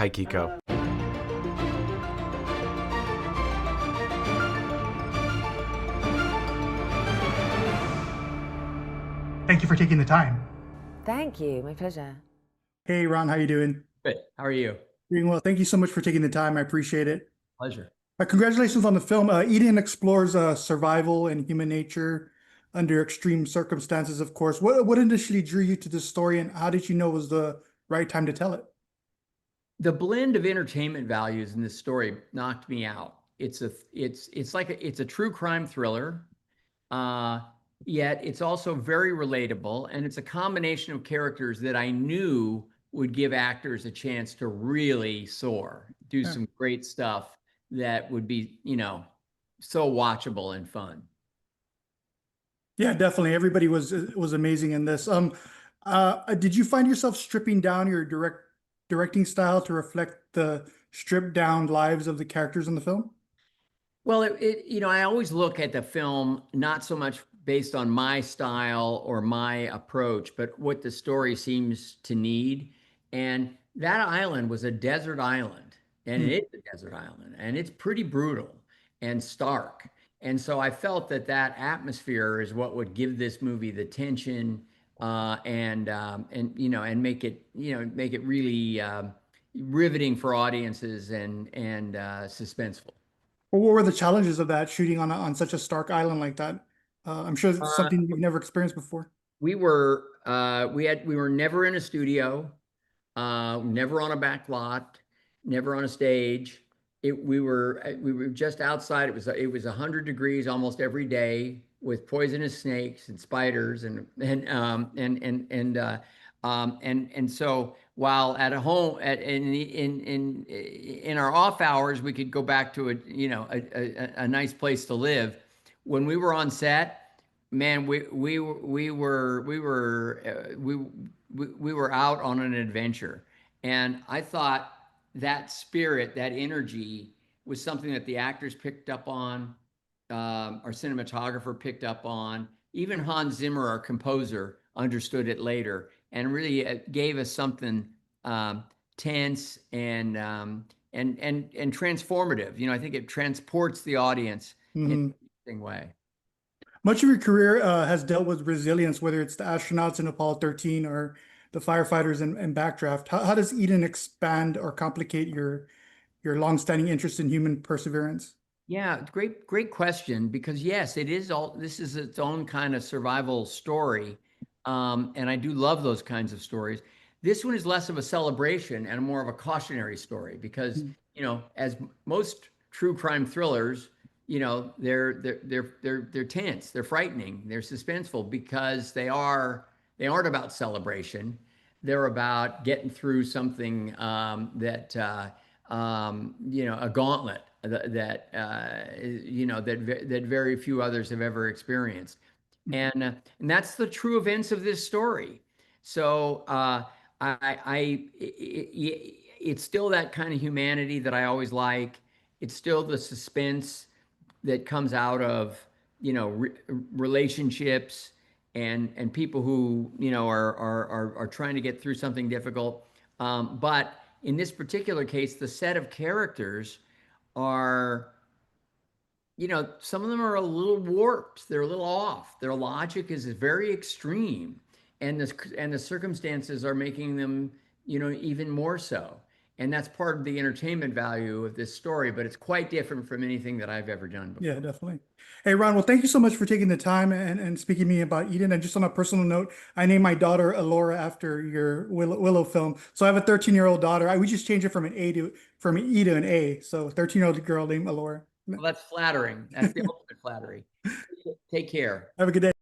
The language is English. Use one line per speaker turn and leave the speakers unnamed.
Hi, Kiko.
Thank you for taking the time.
Thank you. My pleasure.
Hey, Ron, how you doing?
Good. How are you?
Doing well. Thank you so much for taking the time. I appreciate it.
Pleasure.
Congratulations on the film. Eden explores survival and human nature under extreme circumstances, of course. What initially drew you to this story, and how did you know it was the right time to tell it?
The blend of entertainment values in this story knocked me out. It's a true crime thriller, uh, yet it's also very relatable, and it's a combination of characters that I knew would give actors a chance to really soar, do
Yeah,
some great stuff that would be, so watchable and fun.
yeah, definitely. Everybody was amazing in this. Did you find yourself stripping down your directing style to reflect the stripped down lives of the characters in the film?
Well, I always look at the film not so much based on my style or my approach, but what the story seems to need. And that island was a desert island, and
Hmm.
it is a desert island, and it's pretty brutal and stark. And so I felt that that atmosphere is what would give this movie the tension, and make it really riveting for audiences and suspenseful.
Well, what were the challenges of that shooting on such a stark island like that? I'm sure it's
Uh,
something you've never experienced before.
we were never in a studio, never on a back lot, never on a stage. We were just outside. It was 100 degrees almost every day with poisonous snakes and spiders and so while at a home in our off hours we could go back to a nice place to live. When we were on set, man, we were out on an adventure, and I thought that spirit, that energy, was something that the actors picked up on, our cinematographer picked up on, even Hans Zimmer, our composer, understood it later, and really gave us something tense and transformative. I think it transports the audience in an
Hmm.
interesting way.
Much of your career has dealt with resilience, whether it's the astronauts in Apollo 13 or the firefighters in Backdraft. How does Eden expand or complicate your longstanding interest in human perseverance?
Yeah, great question. Because yes, this is its own kind of survival story, and I do love those kinds of stories. This one is less of a celebration and more of a cautionary story because as most true crime thrillers, they're tense, they're frightening, they're suspenseful because they aren't about celebration. They're about getting through something a gauntlet that very few others have ever experienced, and that's the true events of this story. So it's still that kind of humanity that I always like. It's still the suspense that comes out of relationships and people who are trying to get through something difficult. But in this particular case, the set of characters are, some of them are a little warped. They're a little off. Their logic is very extreme, and the circumstances are making them, even more so. And that's part of the entertainment value of this story, but it's quite different from anything that I've ever done
Yeah,
before.
definitely. Hey, Ron, well, thank you so much for taking the time and speaking to me about Eden. And just on a personal note, I named my daughter Alora after your Willow film. So I have a 13-year-old daughter. We just changed it from an E to an A. So 13-year-old girl named Alora.
Well, that's flattering. That's the ultimate flattery. Take care.
Have a good day.